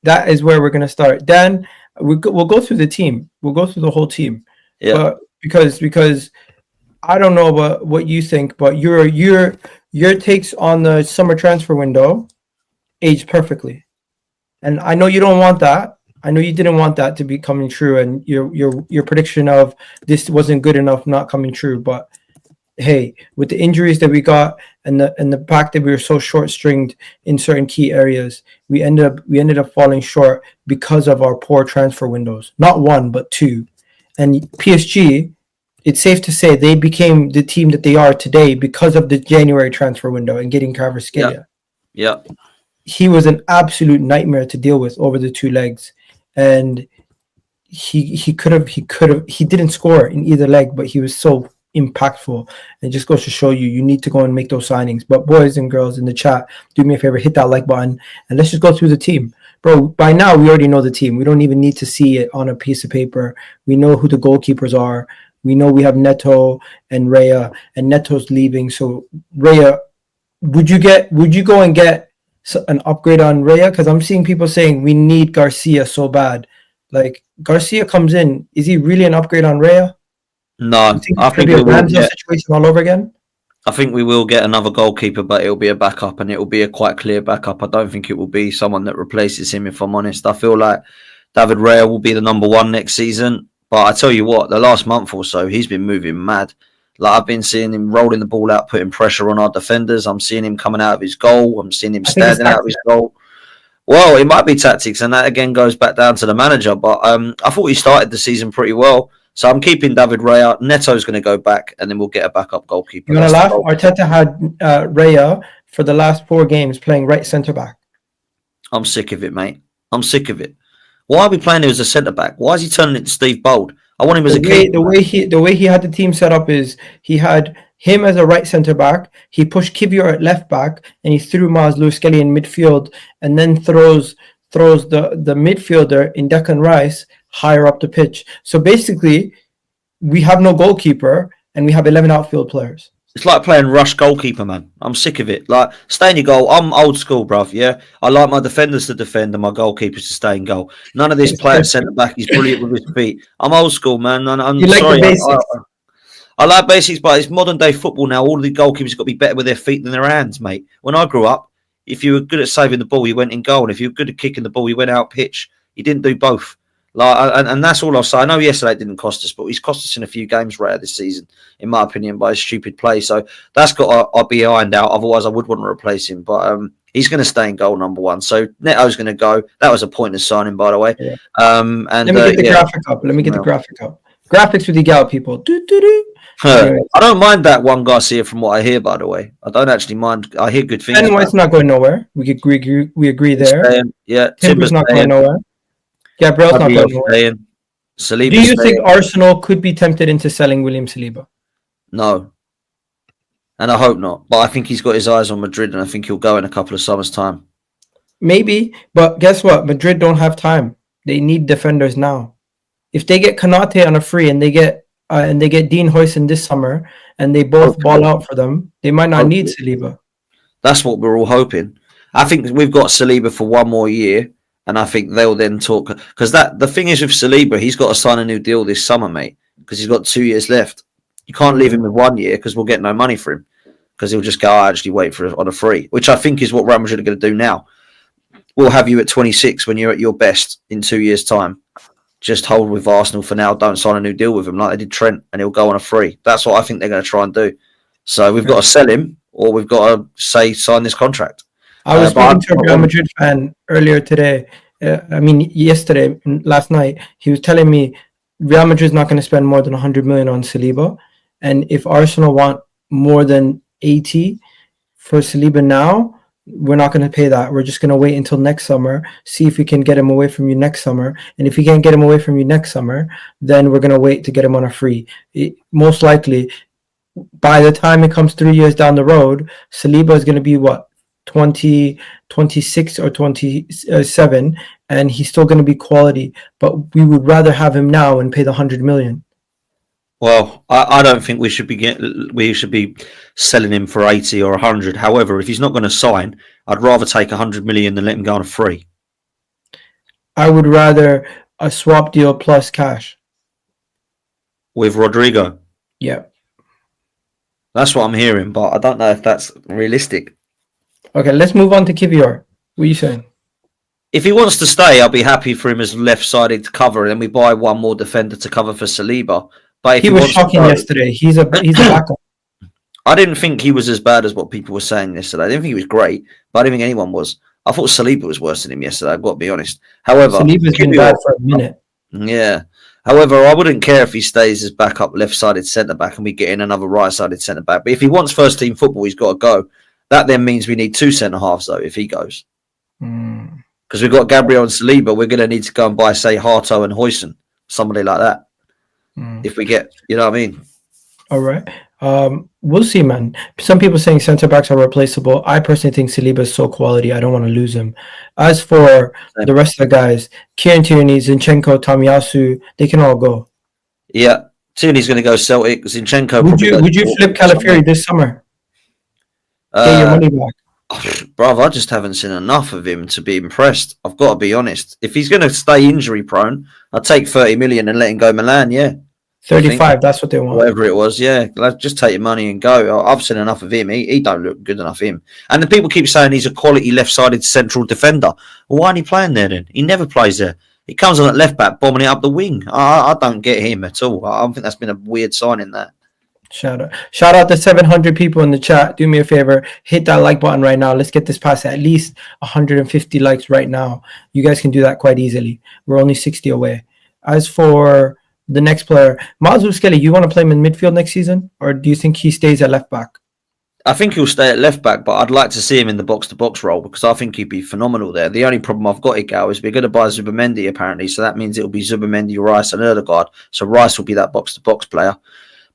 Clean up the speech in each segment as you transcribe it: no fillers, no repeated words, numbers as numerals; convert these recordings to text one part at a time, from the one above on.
that is where we're going to start. Dan, we'll go through the team. We'll go through the whole team. Yeah. But because I don't know what you think, but your takes on the summer transfer window aged perfectly. And I know you don't want that. I know you didn't want that to be coming true, and your prediction of this wasn't good enough not coming true. But hey, with the injuries that we got and the fact that we were so short-stringed in certain key areas, we ended up falling short because of our poor transfer windows. Not one, but two. And PSG, it's safe to say they became the team that they are today because of the January transfer window and getting Kvaratskhelia. Yeah. He was an absolute nightmare to deal with over the two legs, and he didn't score in either leg, but he was so impactful. And it just goes to show you need to go and make those signings. But boys and girls in the chat, do me a favor, hit that like button, and let's just go through the team. Bro, by now we already know the team. We don't even need to see it on a piece of paper. We know who the goalkeepers are. We know we have Neto and Raya, and Neto's leaving. So Raya, would you go and get an upgrade on Raya? Because I'm seeing people saying we need Garcia so bad. Like, Garcia comes in, is he really an upgrade on Raya? No, I think we will get situation all over again. I think we will get another goalkeeper, but it'll be a backup, and it will be a quite clear backup. I don't think it will be someone that replaces him, if I'm honest. I feel like David Raya will be the number one next season. But I tell you what, the last month or so, he's been moving mad. Like, I've been seeing him rolling the ball out, putting pressure on our defenders. I'm seeing him coming out of his goal. I'm seeing him standing out of his goal. Well, it might be tactics, and that again goes back down to the manager. But I thought he started the season pretty well. So I'm keeping David Raya. Neto's going to go back, and then we'll get a backup goalkeeper. You're going to laugh? Arteta had Raya for the last 4 games playing right centre-back. I'm sick of it, mate. I'm sick of it. Why are we playing him as a centre-back? Why is he turning it to Steve Bold? I want him as a keeper. The way he had the team set up is he had him as a right centre-back, he pushed Kivior at left-back, and he threw Maz Lewis-Kelly in midfield, and then throws the midfielder in Declan Rice higher up the pitch. So basically, we have no goalkeeper, and we have 11 outfield players. It's like playing rush goalkeeper, man. I'm sick of it. Like, stay in your goal. I'm old school, bruv, yeah? I like my defenders to defend and my goalkeepers to stay in goal. None of this player centre-back is brilliant with his feet. I'm old school, man. I'm you like sorry. The basics. I like basics, but it's modern-day football now. All the goalkeepers have got to be better with their feet than their hands, mate. When I grew up, if you were good at saving the ball, you went in goal. And if you were good at kicking the ball, you went out pitch. You didn't do both. Like, and that's all I'll say. I know yesterday it didn't cost us, but he's cost us in a few games right this season, in my opinion, by his stupid play. So that's got to be ironed out. Otherwise, I would want to replace him. But he's going to stay in goal, number one. So Neto's going to go. That was a pointless signing, by the way. Yeah. And let me get the graphic up. Let me get the graphic up. Graphics with EGAL, people. I don't mind that one Garcia from what I hear, by the way. I don't actually mind. I hear good things. Ben White's not going nowhere. We agree there. Yeah, Timber's not going nowhere. Gabriel's not going nowhere. Saliba. Do you think Arsenal could be tempted into selling William Saliba? No. And I hope not. But I think he's got his eyes on Madrid, and I think he'll go in a couple of summers' time. Maybe, but guess what? Madrid don't have time. They need defenders now. If they get Konate on a free and they get Dean Huijsen this summer and they both ball out for them, they might not need Saliba. That's what we're all hoping. I think we've got Saliba for one more year, and I think they'll then talk. Because the thing is with Saliba, he's got to sign a new deal this summer, mate, because he's got 2 years left. You can't leave him with 1 year because we'll get no money for him, because he'll just go, I actually wait for on a free, which I think is what Real Madrid are going to do now. We'll have you at 26 when you're at your best in 2 years' time. Just hold with Arsenal for now. Don't sign a new deal with him like they did Trent, and he'll go on a free. That's what I think they're going to try and do. So we've got to sell him, or we've got to sign this contract. I was speaking to a Real Madrid fan earlier today. Last night. He was telling me Real Madrid's not going to spend more than 100 million on Saliba, and if Arsenal want more than 80 for Saliba now, we're not going to pay that. We're just going to wait until next summer, see if we can get him away from you next summer. And if we can't get him away from you next summer, then we're going to wait to get him on a free. Most likely, by the time it comes 3 years down the road, Saliba is going to be, 26 or 27, and he's still going to be quality. But we would rather have him now and pay the 100 million. Well, I don't think we should be selling him for 80 or 100. However, if he's not going to sign, I'd rather take 100 million than let him go on a free. I would rather a swap deal plus cash. With Rodrigo. Yeah. That's what I'm hearing, but I don't know if that's realistic. Okay, let's move on to Kivior. What are you saying? If he wants to stay, I'll be happy for him as left-sided to cover, and then we buy one more defender to cover for Saliba. But if He was wants to shocking go, yesterday. He's a backup. I didn't think he was as bad as what people were saying yesterday. I didn't think he was great, but I didn't think anyone was. I thought Saliba was worse than him yesterday, I've got to be honest. However, Saliba's been bad for a minute. Yeah. However, I wouldn't care if he stays as backup left-sided centre-back and we get in another right-sided centre-back. But if he wants first-team football, he's got to go. That then means we need two centre-halves, though, if he goes. Because we've got Gabriel and Saliba, we're going to need to go and buy, say, Harto and Huijsen, somebody like that. If we get, you know what I mean? All right. We'll see, man. Some people saying centre backs are replaceable. I personally think Saliba is so quality, I don't want to lose him. As for the rest of the guys, Kieran Tierney, Zinchenko, Tomiyasu, they can all go. Yeah, Tierney's going to go Celtic. Zinchenko. Would you flip Calafiori this summer? Get your money back. Bruv, I just haven't seen enough of him to be impressed. I've got to be honest. If he's going to stay injury prone, I'd take 30 million and let him go Milan, yeah. 35, that's what they want. Whatever it was, yeah. Just take your money and go. I've seen enough of him. He don't look good enough, him. And the people keep saying he's a quality left-sided central defender. Well, why isn't he playing there then? He never plays there. He comes on at left-back, bombing it up the wing. I don't get him at all. I think that's been a weird sign in that. Shout out to 700 people in the chat. Do me a favor, hit that like button right now. Let's get this past at least 150 likes right now. You guys can do that quite easily. We're only 60 away. As for the next player, Miles Skelly, you want to play him in midfield next season, or do you think he stays at left back? I think he'll stay at left back, but I'd like to see him in the box-to-box role because I think he'd be phenomenal there. The only problem I've got, EGAL, is we're going to buy Zubimendi apparently, so that means it'll be Zubimendi, Rice and Ødegaard. So Rice will be that box-to-box player.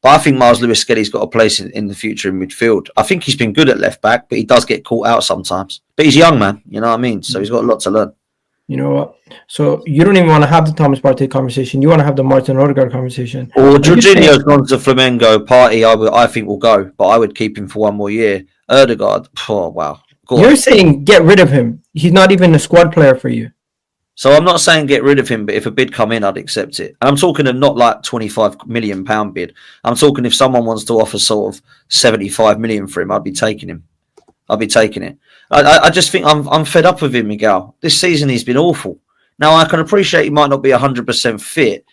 But I think Miles Lewis-Skelly's got a place in the future in midfield. I think he's been good at left back, but he does get caught out sometimes. But he's young, man. You know what I mean? So he's got a lot to learn. You know what? So you don't even want to have the Thomas Partey conversation. You want to have the Martin Ødegaard conversation. Or Jorginho's gone to Flamengo. Partey, I think will go, but I would keep him for one more year. Ødegaard, oh wow. You're saying get rid of him. He's not even a squad player for you. So I'm not saying get rid of him, but if a bid come in, I'd accept it. And I'm talking of not like £25 million bid. I'm talking if someone wants to offer sort of 75 million for him, I'd be taking him. I'd be taking it. I just think I'm fed up with him, Miguel. This season he's been awful. Now I can appreciate he might not be 100% fit,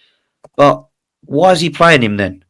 but why is he playing him then?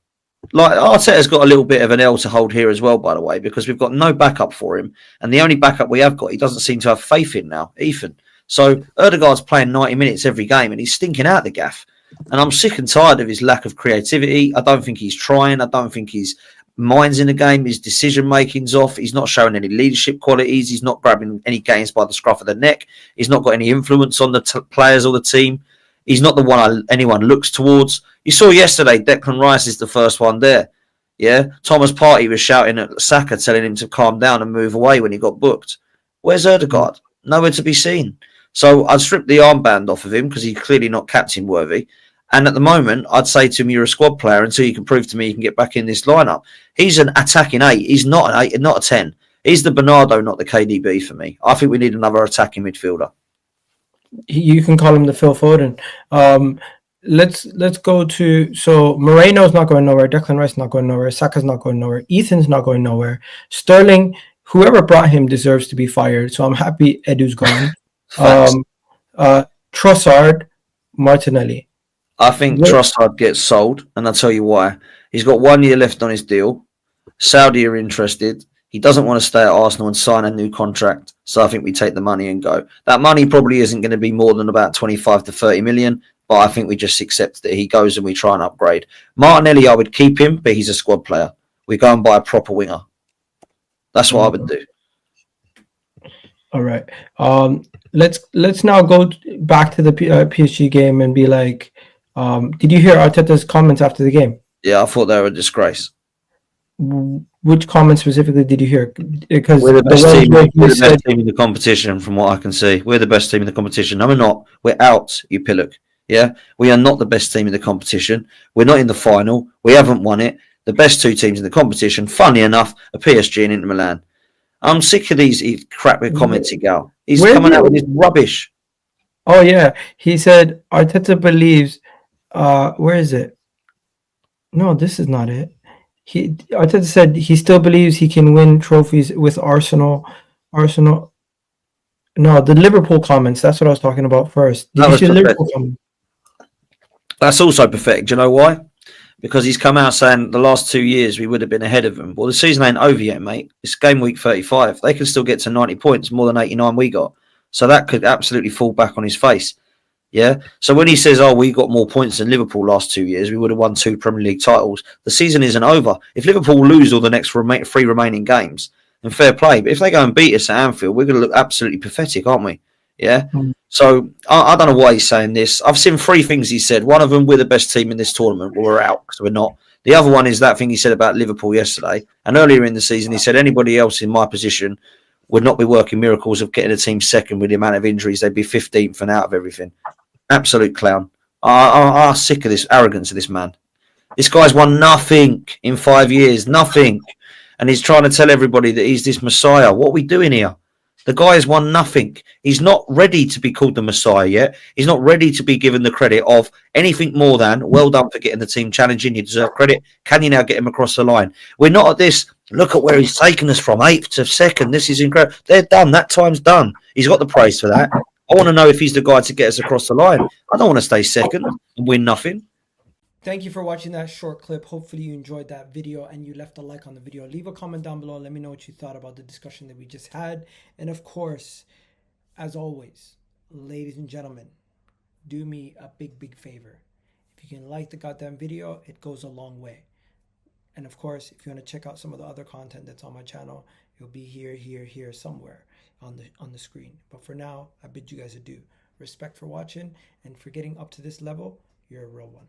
Like Arteta's got a little bit of an L to hold here as well, by the way, because we've got no backup for him, and the only backup we have got, he doesn't seem to have faith in now, Ethan. So Ødegaard's playing 90 minutes every game, and he's stinking out the gaff. And I'm sick and tired of his lack of creativity. I don't think he's trying. I don't think his mind's in the game. His decision-making's off. He's not showing any leadership qualities. He's not grabbing any games by the scruff of the neck. He's not got any influence on the players or the team. He's not the one anyone looks towards. You saw yesterday, Declan Rice is the first one there. Yeah, Thomas Partey was shouting at Saka, telling him to calm down and move away when he got booked. Where's Ødegaard? Nowhere to be seen. So I'd strip the armband off of him because he's clearly not captain worthy. And at the moment, I'd say to him, you're a squad player until you can prove to me you can get back in this lineup. He's an attacking 8. He's not an 8, not a 10. He's the Bernardo, not the KDB for me. I think we need another attacking midfielder. You can call him the Phil Foden. Let's go to, so Moreno's not going nowhere. Declan Rice not going nowhere. Saka's not going nowhere. Ethan's not going nowhere. Sterling, whoever brought him deserves to be fired. So I'm happy Edu's gone. Trossard, Martinelli. I think Trossard gets sold, and I'll tell you why. He's got 1 year left on his deal. Saudi are interested. He doesn't want to stay at Arsenal and sign a new contract. So I think we take the money and go. That money probably isn't going to be more than about 25 to 30 million, but I think we just accept that he goes and we try and upgrade. Martinelli, I would keep him, but he's a squad player. We go and buy a proper winger. That's what I would do. All right. Let's now go back to the PSG game and be like, did you hear Arteta's comments after the game? Yeah, I thought they were a disgrace. Which comments specifically did you hear? Because we're the best team in the competition, from what I can see. We're the best team in the competition. No, we're not. We're out, you pillock. Yeah, we are not the best team in the competition. We're not in the final. We haven't won it. The best two teams in the competition, funny enough, are PSG and Inter Milan. I'm sick of these crap comments, Gal. He's coming out with his rubbish. Oh yeah, he said Arteta believes. Where is it? No, this is not it. Arteta said he still believes he can win trophies with Arsenal. Arsenal. No, the Liverpool comments. That's what I was talking about first. Did That you was see the pathetic. Liverpool comment? That's also pathetic. Do you know why? Because he's come out saying the last 2 years we would have been ahead of them. Well, the season ain't over yet, mate. It's game week 35. They can still get to 90 points, more than 89 we got. So that could absolutely fall back on his face. Yeah. So when he says, "Oh, we got more points than Liverpool last 2 years, we would have won 2 Premier League titles," the season isn't over. If Liverpool lose all the next three remaining games, then fair play. But if they go and beat us at Anfield, we're going to look absolutely pathetic, aren't we? Yeah. Mm. So I don't know why he's saying this. I've seen 3 things he said. One of them, we're the best team in this tournament. Well, we're out because we're not. The other one is that thing he said about Liverpool yesterday. And earlier in the season, he said anybody else in my position would not be working miracles of getting a team second with the amount of injuries. They'd be 15th and out of everything. Absolute clown. I'm sick of this arrogance of this man. This guy's won nothing in 5 years, nothing. And he's trying to tell everybody that he's this messiah. What are we doing here? The guy has won nothing. He's not ready to be called the messiah yet. He's not ready to be given the credit of anything more than, well done for getting the team challenging. You deserve credit. Can you now get him across the line? We're not at this, look at where he's taken us from 8th to 2nd. This is incredible. They're done. That time's done. He's got the praise for that. I want to know if he's the guy to get us across the line. I don't want to stay second and win nothing. Thank you for watching that short clip. Hopefully you enjoyed that video and you left a like on the video. Leave a comment down below. Let me know what you thought about the discussion that we just had. And of course, as always, ladies and gentlemen, do me a big favor. If you can like the goddamn video, it goes a long way. And of course, if you want to check out some of the other content that's on my channel, it'll be here somewhere on the screen. But for now, I bid you guys adieu. Respect for watching and for getting up to this level. You're a real one.